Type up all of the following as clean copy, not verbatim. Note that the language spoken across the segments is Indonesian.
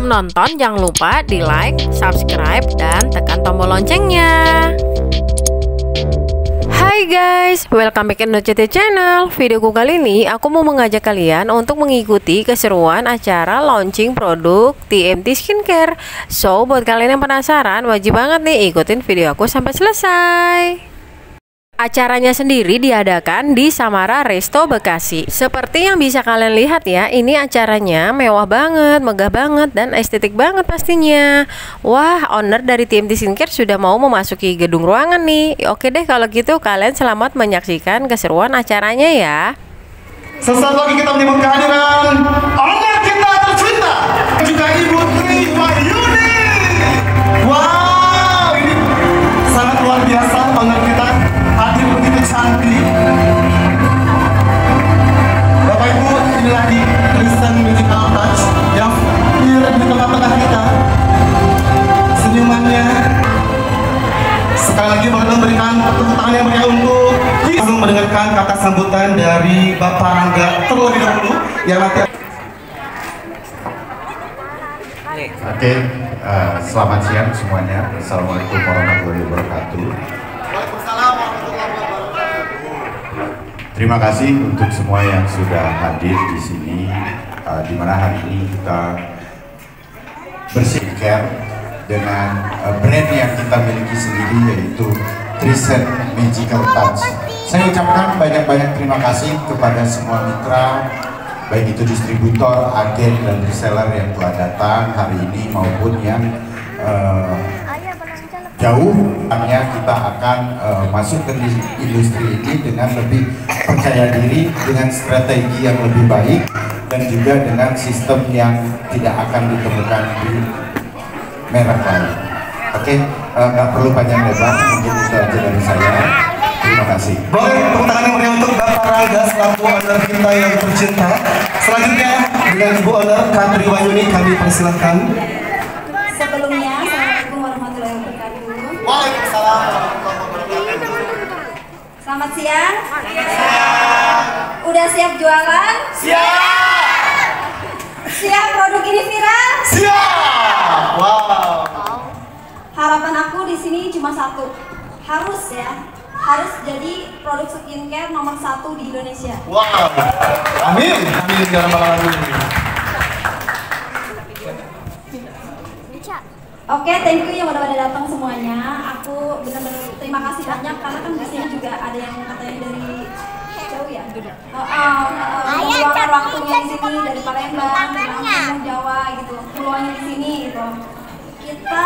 Sebelum nonton, jangan lupa di like, subscribe, dan tekan tombol loncengnya. Hai guys, welcome back to NoCT Channel. Videoku kali ini aku mau mengajak kalian untuk mengikuti keseruan acara launching produk TMT Skincare. So, buat kalian yang penasaran, wajib banget nih ikutin video aku sampai selesai. Acaranya sendiri diadakan di Samara Resto Bekasi. Seperti yang bisa kalian lihat ya, ini acaranya mewah banget, megah banget, dan estetik banget pastinya. Wah, owner dari TMT Skincare sudah mau memasuki gedung ruangan nih. Oke deh kalau gitu, kalian selamat menyaksikan keseruan acaranya ya. Sesaat lagi kita menyebut kehadiran owner kita tercinta, juga Ibu Tri Wahyuni. Wow, ini sangat luar biasa owner kita. Hadir begitu cantik. Bapak Ibu, inilah di Kristen Magical Touch yang hadir di tengah-tengah kita. Senyumannya. Sekali lagi bakal memberikan tepuk tangan yang meriah untuk langsung mendengarkan kata sambutan dari Bapak Rangga terlebih dahulu yang nanti. Oke, selamat siang semuanya. Assalamualaikum warahmatullahi wabarakatuh. Terima kasih untuk semua yang sudah hadir di sini, di mana hari ini kita berskincare dengan brand yang kita miliki sendiri, yaitu Kristen Magical Touch. Saya ucapkan banyak-banyak terima kasih kepada semua mitra, baik itu distributor, agen, dan reseller yang telah datang hari ini maupun yang jauh. Hanya kita akan masuk ke industri ini dengan lebih percaya diri, dengan strategi yang lebih baik, dan juga dengan sistem yang tidak akan ditemukan di merek lain. Oke, nggak perlu panjang lebar, mungkin itu aja dari saya. Terima kasih. Boleh tepuk tangan yang meriah untuk Bapak Rangga selaku owner kita yang tercinta. Selanjutnya dengan Ibu owner Tri Wahyuni kami persilahkan. Sebelumnya, Assalamualaikum warahmatullahi wabarakatuh. Waalaikumsalam warahmatullahi wabarakatuh. Selamat siang. Udah siap jualan? Siap. Siap produk ini viral? Siap. Wow. Harapan aku di sini cuma satu, harus jadi produk skincare nomor 1 di Indonesia. Wow. Amin. Amin ya rabbal alamin. Oke, thank you yang udah pada datang semuanya. Aku benar-benar terima kasih banyak karena kan di sini juga ada yang katanya dari jauh ya. Meluangkan waktunya di sini dari Palembang, dari Kampung Jawa gitu, peluangnya di sini gitu. Kita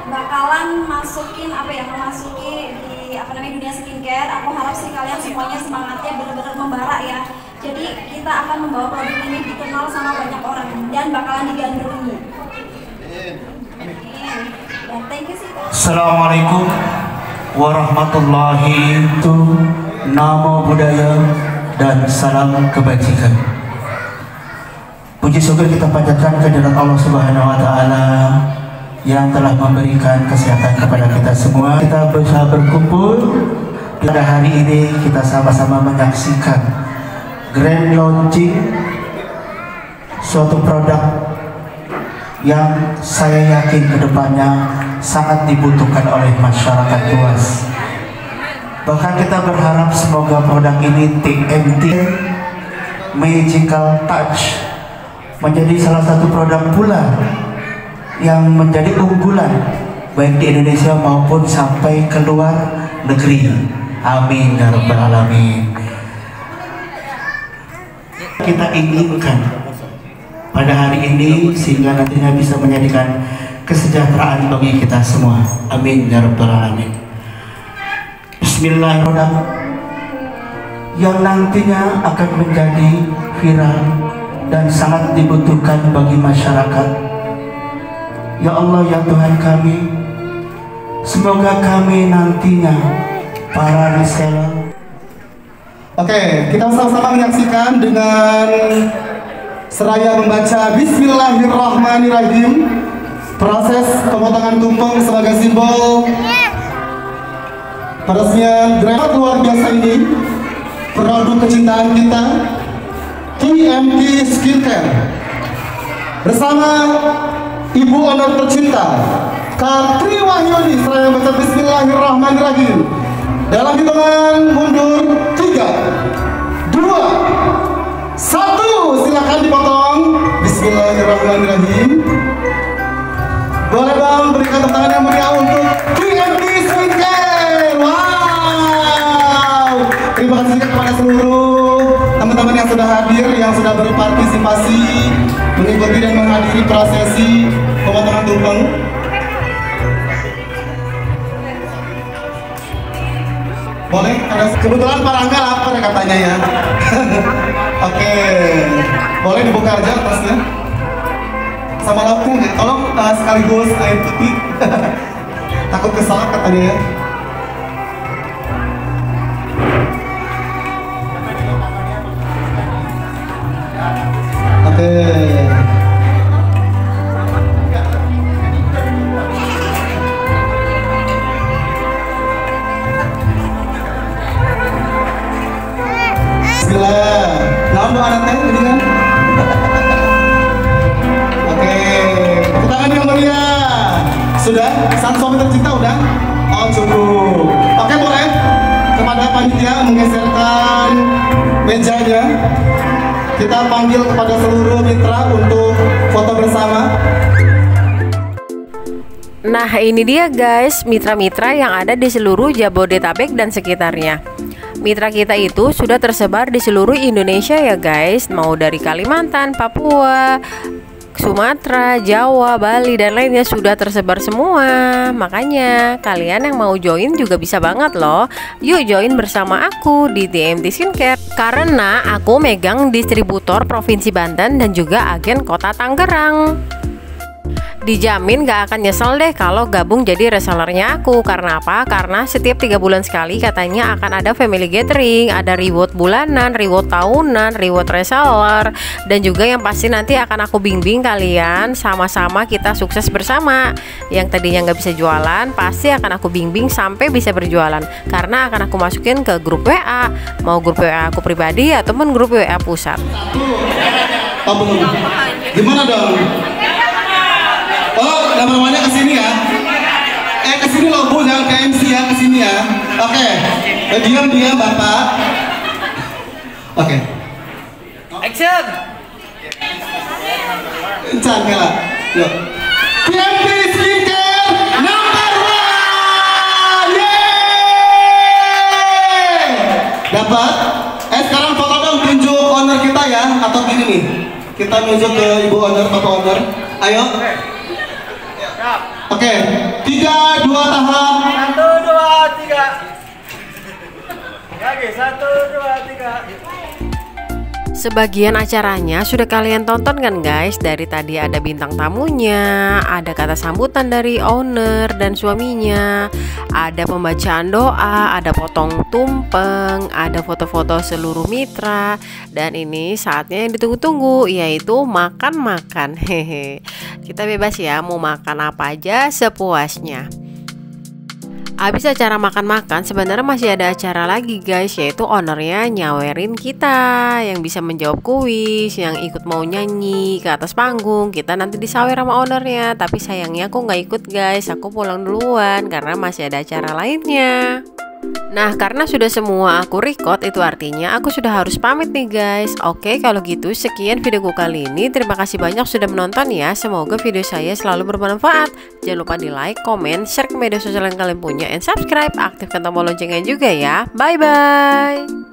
bakalan memasuki di dunia skincare. Aku harap sih kalian semuanya semangatnya benar-benar membara ya. Jadi kita akan membawa produk ini dikenal sama banyak orang dan bakalan digandrungi. Assalamualaikum warahmatullahi wabarakatuh. Namo Buddhaya dan salam kebajikan. Puji syukur kita panjatkan kehadirat Allah Subhanahu wa taala yang telah memberikan kesehatan kepada kita semua. Kita bisa berkumpul pada hari ini, kita sama-sama menyaksikan grand launching suatu produk yang saya yakin kedepannya sangat dibutuhkan oleh masyarakat luas. Bahkan kita berharap semoga produk ini TMT Magical Touch menjadi salah satu produk pula yang menjadi unggulan baik di Indonesia maupun sampai ke luar negeri. Amin ya rabbal alamin. Kita inginkan pada hari ini sehingga nantinya bisa menjadikan kesejahteraan bagi kita semua. Amin ya rabbal alamin. Bismillahirrahmanirrahim. Yang nantinya akan menjadi viral dan sangat dibutuhkan bagi masyarakat. Ya Allah ya Tuhan kami, semoga kami nantinya para reseller. Oke, kita sama-sama menyaksikan dengan seraya membaca Bismillahirrahmanirrahim, proses pemotongan tumpeng sebagai simbol peresmian brand luar biasa ini, produk kecintaan kita TMT Skincare bersama Ibu owner tercinta Kartri Wahyudi, seraya baca Bismillahirrahmanirrahim. Dalam hitungan mundur 3, 2, 1, silakan dipotong. Bismillahirrahmanirrahim. Boleh dong berikan tepuk tangan yang meriah untuk TMT Skincare. Wow, terima kasih kepada seluruh teman-teman yang sudah hadir, yang sudah berpartisipasi mengikuti dan menghadiri prosesi pemotongan tumpeng. Boleh, kebetulan Pak Rangga lapar ya katanya ya. Oke, boleh dibuka aja tasnya. Sama lauknya nggak? Tolong sekaligus air putih. Takut kesalak katanya ya. Oke. Bismillah. Naon doa nanti ini kan? Oke. Tepuk tangan yang meriah. Sudah? Sang suami tercinta udah? Oh cukup. Oke boleh? Kepada panitia menggeserkan mejanya. Kita panggil kepada seluruh mitra untuk foto bersama. Nah ini dia guys, mitra-mitra yang ada di seluruh Jabodetabek dan sekitarnya. Mitra kita itu sudah tersebar di seluruh Indonesia ya guys. Mau dari Kalimantan, Papua, Sumatera, Jawa, Bali, dan lainnya sudah tersebar semua. Makanya kalian yang mau join juga bisa banget loh. Yuk join bersama aku di TMT Skincare. Karena aku megang distributor Provinsi Banten dan juga agen Kota Tangerang. Dijamin gak akan nyesel deh kalau gabung jadi resellernya aku. Karena apa? Karena setiap 3 bulan sekali katanya akan ada family gathering, ada reward bulanan, reward tahunan, reward reseller, dan juga yang pasti nanti akan aku bimbing kalian, sama-sama kita sukses bersama. Yang tadinya gak bisa jualan pasti akan aku bimbing sampai bisa berjualan. Karena akan aku masukin ke grup WA, mau grup WA aku pribadi ataupun grup WA pusat. Oh belum. Gimana dong? Oh, namanya kesini ya? Kesini loh Bu, jangan ke MC ya, kesini ya. Oke, diam Bapak. Oke. Action. Canggih lah. Yuk. TMT Skincare number 1. Yeay! Dapat? Sekarang foto dong, tunjuk owner kita ya. Atau gini nih, kita nunjuk ke Ibu owner, Bapak owner. Ayo. Oke, 3, 2, tahap. 1, 2, 3. Lagi 1, 2, 3. Sebagian acaranya sudah kalian tonton kan guys. Dari tadi ada bintang tamunya, ada kata sambutan dari owner dan suaminya, ada pembacaan doa, ada potong tumpeng, ada foto-foto seluruh mitra. Dan ini saatnya yang ditunggu-tunggu, yaitu makan-makan. Hehe. Kita bebas ya, mau makan apa aja sepuasnya. Habis acara makan-makan, sebenarnya masih ada acara lagi guys, yaitu ownernya nyawerin kita, yang bisa menjawab kuis, yang ikut mau nyanyi ke atas panggung. Kita nanti disawer sama ownernya, tapi sayangnya aku nggak ikut guys, aku pulang duluan karena masih ada acara lainnya. Nah karena sudah semua aku record, itu artinya aku sudah harus pamit nih guys. Oke kalau gitu sekian videoku kali ini. Terima kasih banyak sudah menonton ya. Semoga video saya selalu bermanfaat. Jangan lupa di like, comment, share ke media sosial yang kalian punya, and subscribe, aktifkan tombol loncengnya juga ya. Bye bye.